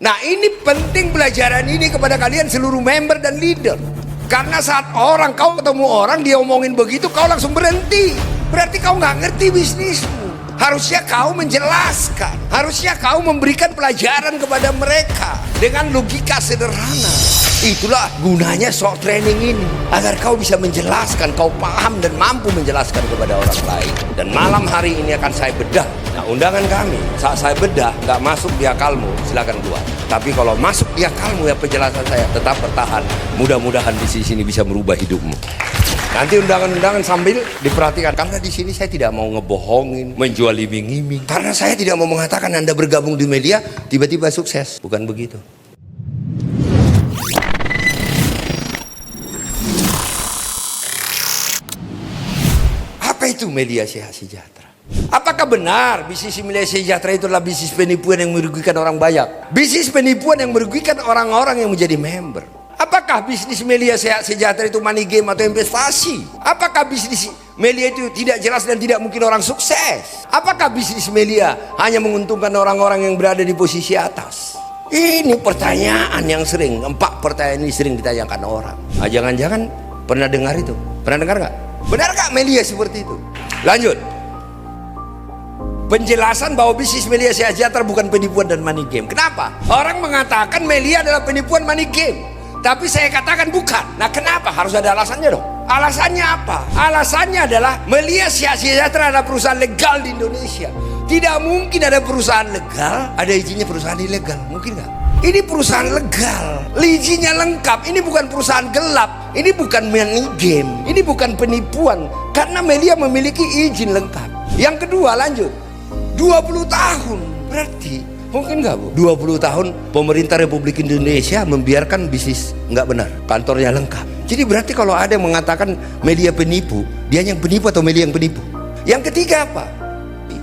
Nah, ini penting pelajaran ini kepada kalian seluruh member dan leader. Karena saat kau ketemu orang dia omongin begitu, kau langsung berhenti. Berarti kau nggak ngerti bisnismu. Harusnya kau menjelaskan, harusnya kau memberikan pelajaran kepada mereka dengan logika sederhana. Itulah gunanya SWOT training ini, agar kau bisa menjelaskan, kau paham dan mampu menjelaskan kepada orang lain. Dan malam hari ini akan saya bedah. Nah, undangan kami saat saya bedah nggak masuk di akalmu, silakan keluar. Tapi kalau masuk di akalmu, ya penjelasan saya tetap bertahan. Mudah-mudahan di sini bisa merubah hidupmu. Nanti undangan-undangan sambil diperhatikan, karena di sini saya tidak mau ngebohongin, menjual iming-iming. Karena saya tidak mau mengatakan Anda bergabung di media tiba-tiba sukses, bukan begitu. Apa itu media sejahtera? Apakah benar bisnis media sejahtera itu adalah bisnis penipuan yang merugikan orang banyak? Bisnis penipuan yang merugikan orang-orang yang menjadi member. Apakah bisnis media sejahtera itu money game atau investasi? Apakah bisnis media itu tidak jelas dan tidak mungkin orang sukses? Apakah bisnis media hanya menguntungkan orang-orang yang berada di posisi atas? Ini pertanyaan yang sering, 4 pertanyaan ini sering ditanyakan orang. Nah, jangan-jangan pernah dengar itu? Pernah dengar nggak? Benar nggak media seperti itu? Lanjut. Penjelasan bahwa bisnis media sejahtera bukan penipuan dan money game. Kenapa? Orang mengatakan media adalah penipuan money game. Tapi saya katakan bukan. Nah, kenapa? Harus ada alasannya dong. Alasannya apa? Alasannya adalah media sejahtera adalah perusahaan legal di Indonesia. Tidak mungkin ada perusahaan legal, ada izinnya perusahaan ilegal. Mungkin nggak? Ini perusahaan legal, izinnya lengkap. Ini bukan perusahaan gelap. Ini bukan money game. Ini bukan penipuan. Karena media memiliki izin lengkap. Yang kedua, lanjut. 20 tahun. Berarti mungkin nggak, Bu? 20 tahun pemerintah Republik Indonesia membiarkan bisnis nggak benar, kantornya lengkap. Jadi berarti kalau ada yang mengatakan media penipu, dia yang penipu atau media yang penipu? Yang ketiga apa?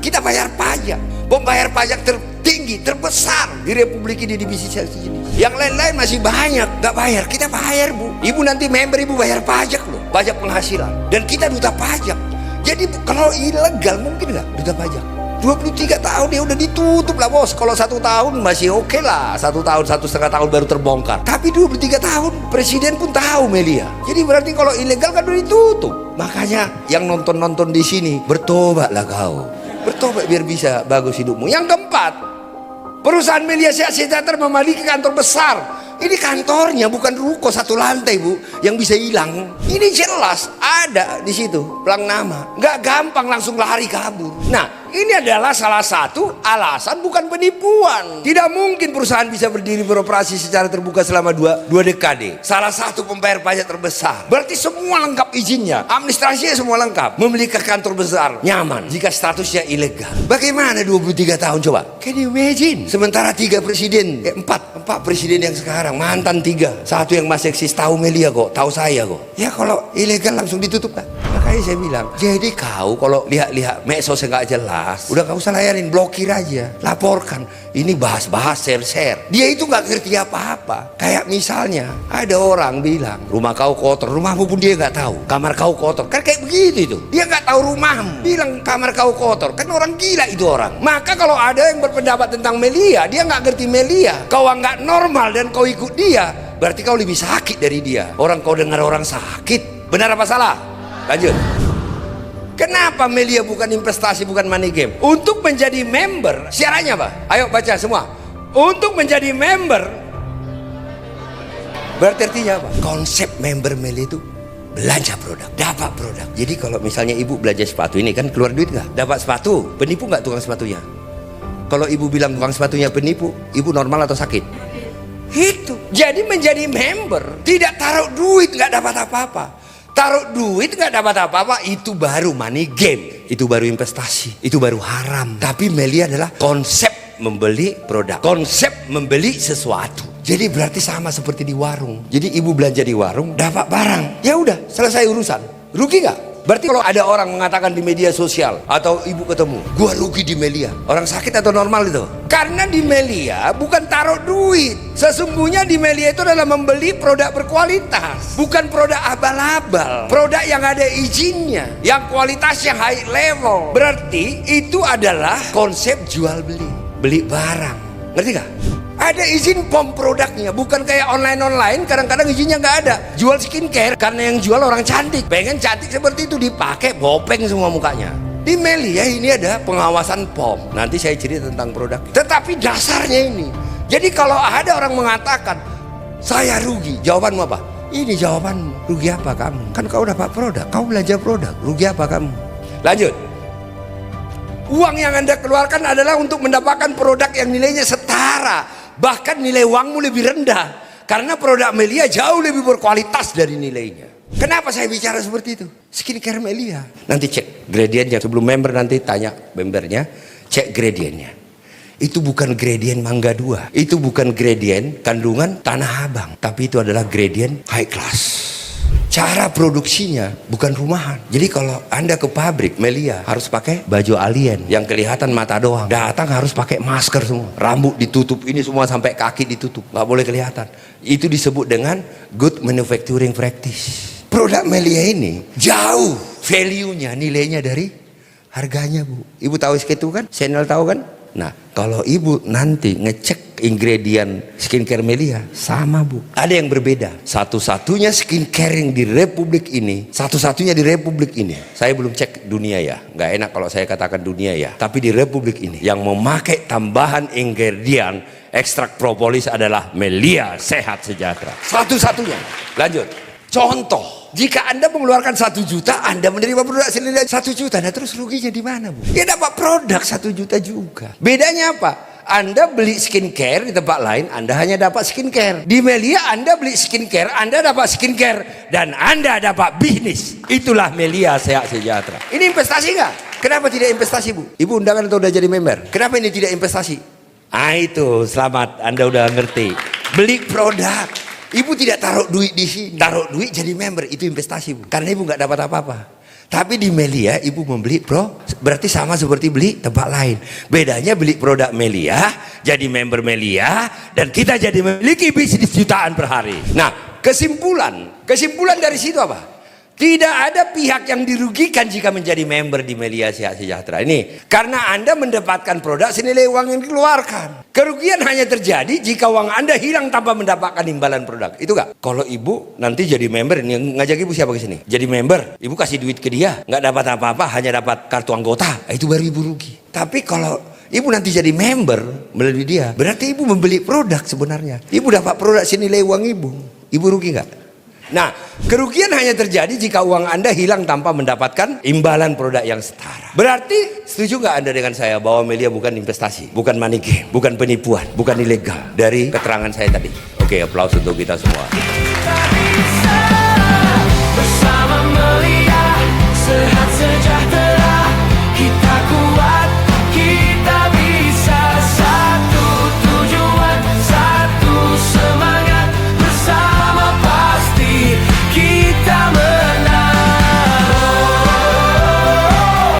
Kita bayar pajak, pembayar pajak tertinggi, terbesar di Republik ini di bisnis ini. Yang lain-lain masih banyak nggak bayar, kita bayar, Bu. Ibu nanti member, Ibu bayar pajak loh, pajak penghasilan. Dan kita duta pajak. Jadi kalau ilegal mungkin nggak duta pajak? 23 tahun ya udah ditutup lah, bos. Kalau 1 tahun masih oke lah, 1 tahun 1,5 tahun baru terbongkar. Tapi 23 tahun presiden pun tahu media. Jadi berarti kalau ilegal kan udah ditutup. Makanya yang nonton di sini, bertobatlah kau. Bertobat biar bisa bagus hidupmu. Yang keempat, perusahaan media sejahtera memiliki kantor besar. Ini kantornya bukan ruko 1 lantai, Bu, yang bisa hilang. Ini jelas ada di situ pelang nama. Nggak gampang langsung lari kabur. Nah, ini adalah salah satu alasan bukan penipuan. Tidak mungkin perusahaan bisa berdiri beroperasi secara terbuka selama dua dekade. Salah satu pembayar pajak terbesar. Berarti semua lengkap izinnya, administrasinya semua lengkap. Memiliki kantor besar, nyaman jika statusnya ilegal. Bagaimana 23 tahun coba? Can you imagine? Sementara 3 presiden, 4 presiden yang sekarang, mantan 3. Satu yang masih eksis tahu media kok, tahu saya kok. Ya kalau ilegal langsung ditutup kan? Makanya saya bilang, jadi kau kalau lihat medsos nggak jelas, udah gak usah layanin, blokir aja, laporkan. Ini bahas-bahas, share. Dia itu nggak ngerti apa-apa. Kayak misalnya ada orang bilang rumah kau kotor, rumahmu pun dia nggak tahu. Kamar kau kotor, kan kayak begitu itu. Dia nggak tahu rumahmu, bilang kamar kau kotor, kan orang gila itu orang. Maka kalau ada yang berpendapat tentang media, dia nggak ngerti media. Kau nggak normal dan kau ikut dia, berarti kau lebih sakit dari dia. Orang kau dengar orang sakit, benar apa salah? Lanjut. Kenapa media bukan investasi, bukan money game? Untuk menjadi member, syaratnya apa? Ayo baca semua. Untuk menjadi member, berarti artinya apa? Konsep member media itu belanja produk, dapat produk. Jadi kalau misalnya ibu belanja sepatu ini kan keluar duit nggak? Dapat sepatu, penipu nggak tukang sepatunya? Kalau ibu bilang tukang sepatunya penipu, ibu normal atau sakit? Itu. Jadi menjadi member, tidak taruh duit nggak dapat apa-apa. Taruh duit nggak dapat apa-apa, itu baru money game, itu baru investasi, itu baru haram. Tapi media adalah konsep membeli produk, konsep membeli sesuatu. Jadi berarti sama seperti di warung. Jadi ibu belanja di warung, dapat barang, ya udah selesai urusan. Rugi nggak? Berarti kalau ada orang mengatakan di media sosial atau ibu ketemu, gua rugi di media, orang sakit atau normal itu? Karena di media bukan taruh duit. Sesungguhnya di media itu adalah membeli produk berkualitas, bukan produk abal-abal, produk yang ada izinnya, yang kualitasnya high level. Berarti itu adalah konsep jual beli, beli barang. Ngerti gak? Ada izin POM produknya, bukan kayak online kadang-kadang izinnya nggak ada. Jual skincare karena yang jual orang cantik, pengen cantik seperti itu, dipakai bopeng semua mukanya. Di Melia ini ada pengawasan POM. Nanti saya cerita tentang produk. Tetapi dasarnya ini. Jadi kalau ada orang mengatakan saya rugi, jawabanmu apa? Ini jawabanmu. Rugi apa kamu? Kan kau dapat produk, kau belanja produk. Rugi apa kamu? Lanjut. Uang yang Anda keluarkan adalah untuk mendapatkan produk yang nilainya setara. Bahkan nilai uangmu lebih rendah. Karena produk Melia jauh lebih berkualitas dari nilainya. Kenapa saya bicara seperti itu? Skincare Melia. Nanti cek gradiennya. Sebelum member nanti tanya membernya. Cek gradiennya. Itu bukan gradien Mangga 2. Itu bukan gradien kandungan Tanah Abang. Tapi itu adalah gradien high class. Cara produksinya bukan rumahan. Jadi kalau Anda ke pabrik Melia harus pakai baju alien yang kelihatan mata doang. Datang harus pakai masker semua. Rambut ditutup, ini semua sampai kaki ditutup. Nggak boleh kelihatan. Itu disebut dengan good manufacturing practice. Produk Melia ini jauh value-nya, nilainya dari harganya, Bu. Ibu tahu itu kan? Channel tahu kan? Nah, kalau ibu nanti ngecek ingredient skincare Melia sama, Bu. Ada yang berbeda. Satu-satunya skincare yang di Republik ini, satu-satunya di Republik ini. Saya belum cek dunia ya. Nggak enak kalau saya katakan dunia ya. Tapi di Republik ini yang memakai tambahan ingredient ekstrak propolis adalah Melia Sehat Sejahtera. Satu-satunya. Lanjut. Contoh, jika Anda mengeluarkan 1 juta, Anda menerima produk senilai 1 juta. Nah terus ruginya di mana, Bu? Ya dapat produk 1 juta juga. Bedanya apa? Anda beli skincare di tempat lain, Anda hanya dapat skincare. Di Melia Anda beli skincare, Anda dapat skincare. Dan Anda dapat bisnis. Itulah Melia Sehat Sejahtera. Ini investasi nggak? Kenapa tidak investasi, Bu? Ibu undangan atau udah jadi member? Kenapa ini tidak investasi? Ah itu, selamat, Anda udah ngerti. Beli produk. Ibu tidak taruh duit di sini, taruh duit jadi member, itu investasi, Bu. Karena ibu nggak dapat apa-apa. Tapi di Melia ibu membeli berarti sama seperti beli tempat lain. Bedanya beli produk Melia, jadi member Melia, dan kita jadi memiliki bisnis jutaan per hari. Nah, kesimpulan dari situ apa? Tidak ada pihak yang dirugikan jika menjadi member di Melia Sehat Sejahtera ini. Karena Anda mendapatkan produk senilai uang yang dikeluarkan. Kerugian hanya terjadi jika uang Anda hilang tanpa mendapatkan imbalan produk. Itu gak? Kalau ibu nanti jadi member, ini ngajak ibu siapa ke sini? Jadi member, ibu kasih duit ke dia, nggak dapat apa-apa, hanya dapat kartu anggota. Itu baru ibu rugi. Tapi kalau ibu nanti jadi member melalui dia, berarti ibu membeli produk sebenarnya. Ibu dapat produk senilai uang ibu. Ibu rugi nggak? Nah, kerugian hanya terjadi jika uang Anda hilang tanpa mendapatkan imbalan produk yang setara. Berarti setuju nggak Anda dengan saya bahwa Melia bukan investasi, bukan money game, bukan penipuan, bukan ilegal dari keterangan saya tadi? Oke, aplaus untuk kita semua.